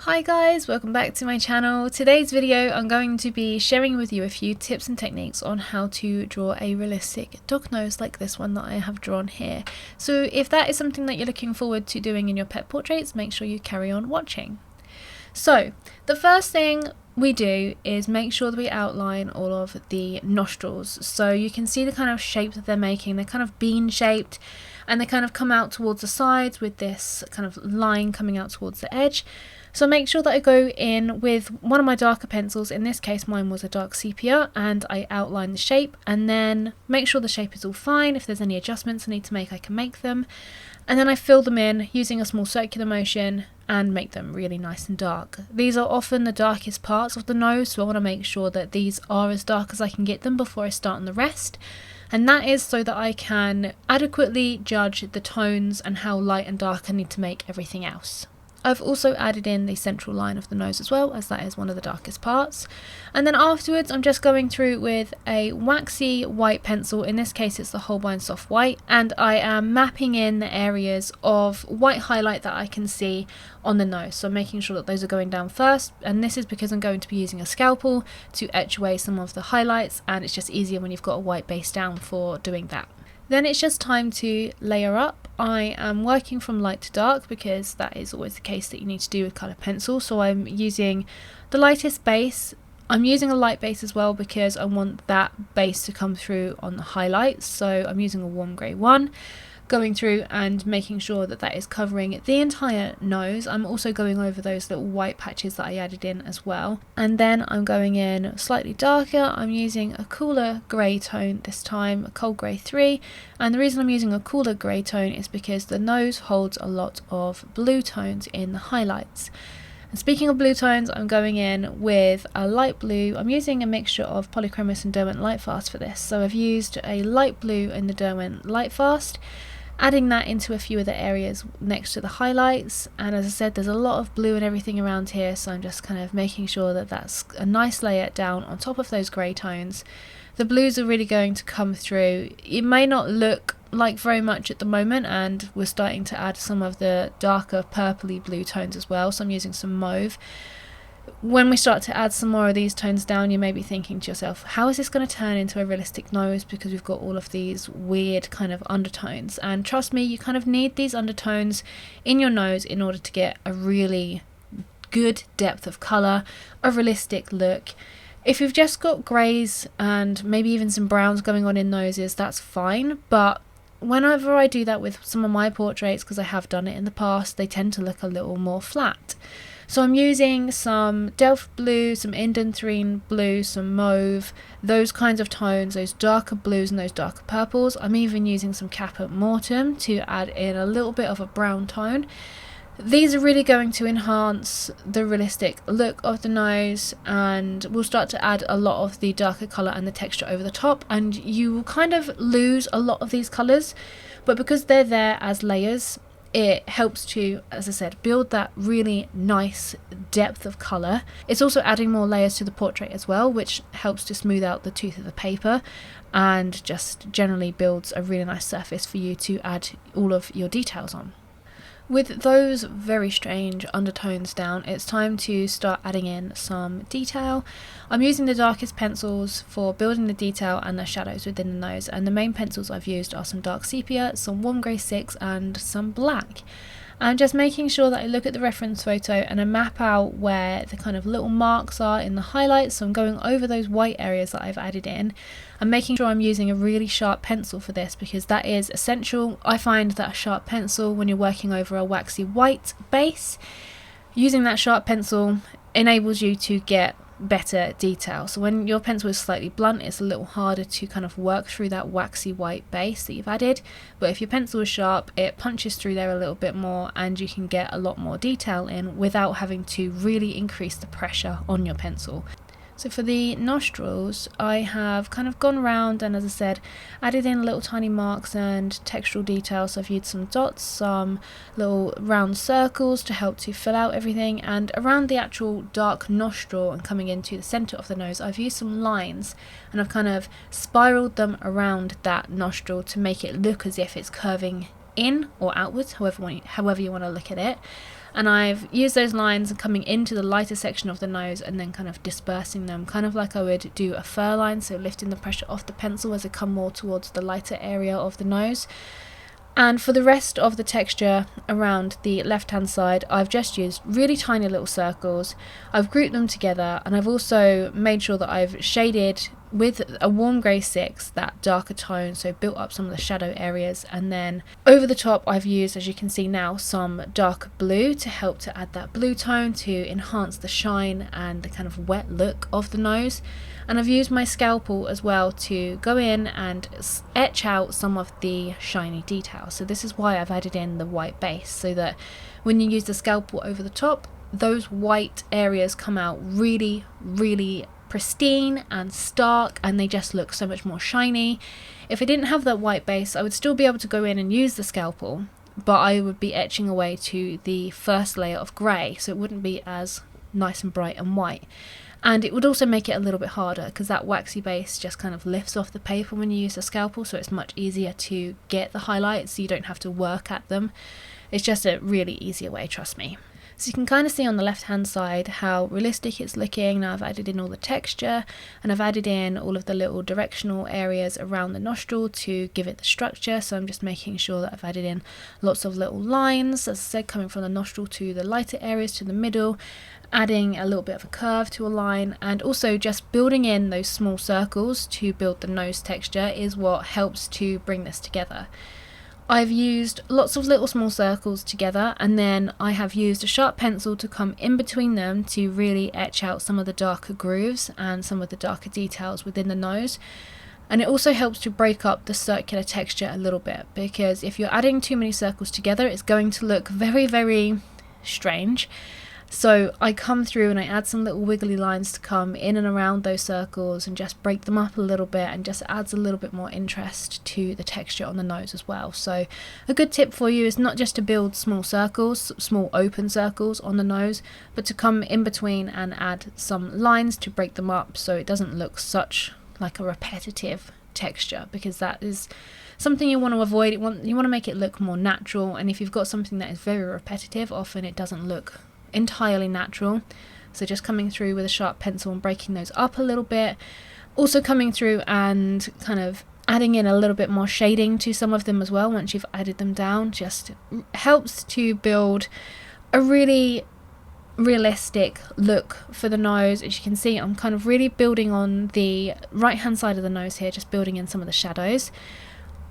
Hi guys, welcome back to my channel. Today's video I'm going to be sharing with you a few tips and techniques on how to draw a realistic dog nose like this one that I have drawn here. So if that is something that you're looking forward to doing in your pet portraits, make sure you carry on watching. So the first thing we do is make sure that we outline all of the nostrils, so you can see the kind of shape that they're making. They're kind of bean shaped and they kind of come out towards the sides with this kind of line coming out towards the edge. So make sure that I go in with one of my darker pencils. In this case mine was a dark sepia, and I outline the shape and then make sure the shape is all fine. If there's any adjustments I need to make, I can make them, and then I fill them in using a small circular motion and make them really nice and dark. These are often the darkest parts of the nose, so I want to make sure that these are as dark as I can get them before I start on the rest, and that is so that I can adequately judge the tones and how light and dark I need to make everything else. I've also added in the central line of the nose as well, as that is one of the darkest parts. And then afterwards I'm just going through with a waxy white pencil. In this case it's the Holbein Soft White, and I am mapping in the areas of white highlight that I can see on the nose. So I'm making sure that those are going down first, and this is because I'm going to be using a scalpel to etch away some of the highlights, and it's just easier when you've got a white base down for doing that. Then it's just time to layer up. I am working from light to dark because that is always the case that you need to do with coloured pencil. So I'm using the lightest base. I'm using a light base as well because I want that base to come through on the highlights. So I'm using a warm grey one, going through and making sure that that is covering the entire nose. I'm also going over those little white patches that I added in as well. And then I'm going in slightly darker. I'm using a cooler grey tone this time, a cold grey 3. And the reason I'm using a cooler grey tone is because the nose holds a lot of blue tones in the highlights. And speaking of blue tones, I'm going in with a light blue. I'm using a mixture of Polychromos and Derwent Lightfast for this. So I've used a light blue in the Derwent Lightfast, adding that into a few of the areas next to the highlights. And as I said, there's a lot of blue and everything around here, so I'm just kind of making sure that that's a nice layer down on top of those grey tones. The blues are really going to come through. It may not look like very much at the moment, and we're starting to add some of the darker purpley blue tones as well, so I'm using some mauve. When we start to add some more of these tones down, you may be thinking to yourself, how is this going to turn into a realistic nose, because we've got all of these weird kind of undertones. And trust me, you kind of need these undertones in your nose in order to get a really good depth of colour, a realistic look. If you've just got greys and maybe even some browns going on in noses, that's fine, but whenever I do that with some of my portraits, because I have done it in the past, they tend to look a little more flat. So I'm using some Delft blue, some Indanthrene blue, some mauve, those kinds of tones, those darker blues and those darker purples. I'm even using some Caput Mortuum to add in a little bit of a brown tone. These are really going to enhance the realistic look of the nose, and we'll start to add a lot of the darker colour and the texture over the top, and you will kind of lose a lot of these colours, but because they're there as layers, it helps to, as I said, build that really nice depth of colour. It's also adding more layers to the portrait as well, which helps to smooth out the tooth of the paper and just generally builds a really nice surface for you to add all of your details on. With those very strange undertones down, it's time to start adding in some detail. I'm using the darkest pencils for building the detail and the shadows within the nose, and the main pencils I've used are some dark sepia, some warm grey 6 and some black. I'm just making sure that I look at the reference photo and I map out where the kind of little marks are in the highlights. So I'm going over those white areas that I've added in. I'm making sure I'm using a really sharp pencil for this, because that is essential. I find that a sharp pencil, when you're working over a waxy white base, using that sharp pencil enables you to get better detail. So when your pencil is slightly blunt, it's a little harder to kind of work through that waxy white base that you've added, but if your pencil is sharp, it punches through there a little bit more and you can get a lot more detail in without having to really increase the pressure on your pencil. So for the nostrils, I have kind of gone around and, as I said, added in little tiny marks and textural details. So I've used some dots, some little round circles to help to fill out everything, and around the actual dark nostril and coming into the centre of the nose, I've used some lines and I've kind of spiralled them around that nostril to make it look as if it's curving in or outwards, however you want to look at it. and I've used those lines coming into the lighter section of the nose and then kind of dispersing them, kind of like I would do a fur line, so lifting the pressure off the pencil as I come more towards the lighter area of the nose. And for the rest of the texture around the left hand side, I've just used really tiny little circles. I've grouped them together, and I've also made sure that I've shaded with a warm grey 6 that darker tone, so built up some of the shadow areas, and then over the top I've used, as you can see now, some dark blue to help to add that blue tone to enhance the shine and the kind of wet look of the nose. And I've used my scalpel as well to go in and etch out some of the shiny details. So this is why I've added in the white base, so that when you use the scalpel over the top, those white areas come out really, really pristine and stark, and they just look so much more shiny. If I didn't have that white base, I would still be able to go in and use the scalpel, but I would be etching away to the first layer of grey, so it wouldn't be as nice and bright and white. And it would also make it a little bit harder because that waxy base just kind of lifts off the paper when you use the scalpel, so it's much easier to get the highlights, so you don't have to work at them. It's just a really easier way, trust me. So you can kind of see on the left hand side how realistic it's looking. Now I've added in all the texture, and I've added in all of the little directional areas around the nostril to give it the structure. So I'm just making sure that I've added in lots of little lines, as I said, coming from the nostril to the lighter areas to the middle, adding a little bit of a curve to a line, and also just building in those small circles to build the nose texture is what helps to bring this together. I've used lots of little small circles together, and then I have used a sharp pencil to come in between them to really etch out some of the darker grooves and some of the darker details within the nose. And it also helps to break up the circular texture a little bit, because if you're adding too many circles together, it's going to look very, very strange. So I come through and I add some little wiggly lines to come in and around those circles and just break them up a little bit, and just adds a little bit more interest to the texture on the nose as well. So a good tip for you is not just to build small circles, small open circles on the nose, but to come in between and add some lines to break them up so it doesn't look such like a repetitive texture, because that is something you want to avoid. You want to make it look more natural, and if you've got something that is very repetitive, often it doesn't look entirely natural. So just coming through with a sharp pencil and breaking those up a little bit, also coming through and kind of adding in a little bit more shading to some of them as well once you've added them down, just helps to build a really realistic look for the nose. As you can see, I'm kind of really building on the right hand side of the nose here, just building in some of the shadows.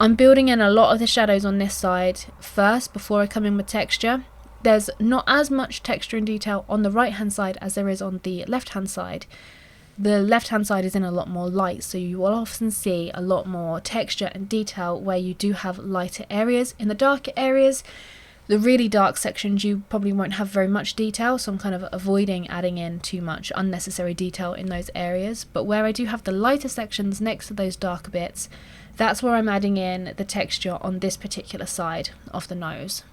I'm building in a lot of the shadows on this side first before I come in with texture. There's not as much texture and detail on the right hand side as there is on the left hand side. The left hand side is in a lot more light, so you will often see a lot more texture and detail where you do have lighter areas. In the darker areas, the really dark sections, you probably won't have very much detail, so I'm kind of avoiding adding in too much unnecessary detail in those areas. But where I do have the lighter sections next to those darker bits, that's where I'm adding in the texture on this particular side of the nose.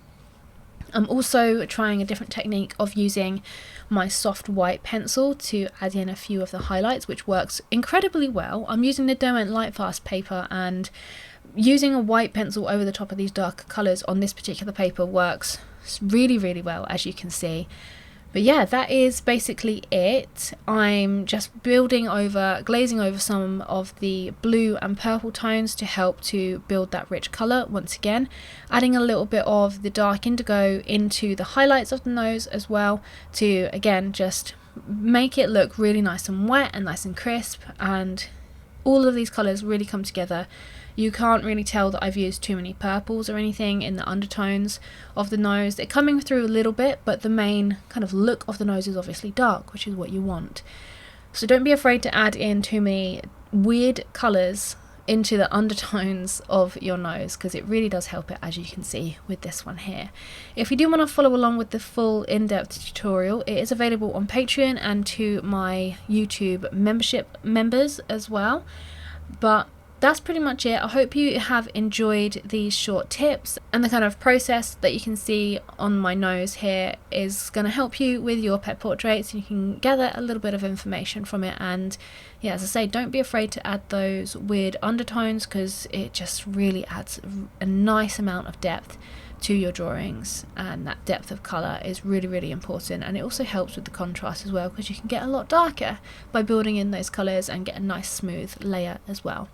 I'm also trying a different technique of using my soft white pencil to add in a few of the highlights, which works incredibly well. I'm using the Derwent Lightfast paper, and using a white pencil over the top of these darker colours on this particular paper works really, really well, as you can see. But yeah, that is basically it. I'm just glazing over some of the blue and purple tones to help to build that rich colour once again. Adding a little bit of the dark indigo into the highlights of the nose as well, to again just make it look really nice and wet and nice and crisp, and all of these colours really come together. You can't really tell that I've used too many purples or anything in the undertones of the nose. They're coming through a little bit, but the main kind of look of the nose is obviously dark, which is what you want. So don't be afraid to add in too many weird colours into the undertones of your nose, because it really does help it, as you can see with this one here. If you do want to follow along with the full in-depth tutorial, it is available on Patreon and to my YouTube membership members as well. But that's pretty much it. I hope you have enjoyed these short tips, and the kind of process that you can see on my nose here is going to help you with your pet portraits. You can gather a little bit of information from it, and yeah, as I say, don't be afraid to add those weird undertones, because it just really adds a nice amount of depth to your drawings, and that depth of colour is really, really important. And it also helps with the contrast as well, because you can get a lot darker by building in those colours and get a nice smooth layer as well.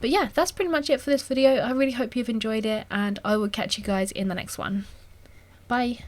But yeah, that's pretty much it for this video. I really hope you've enjoyed it, and I will catch you guys in the next one. Bye!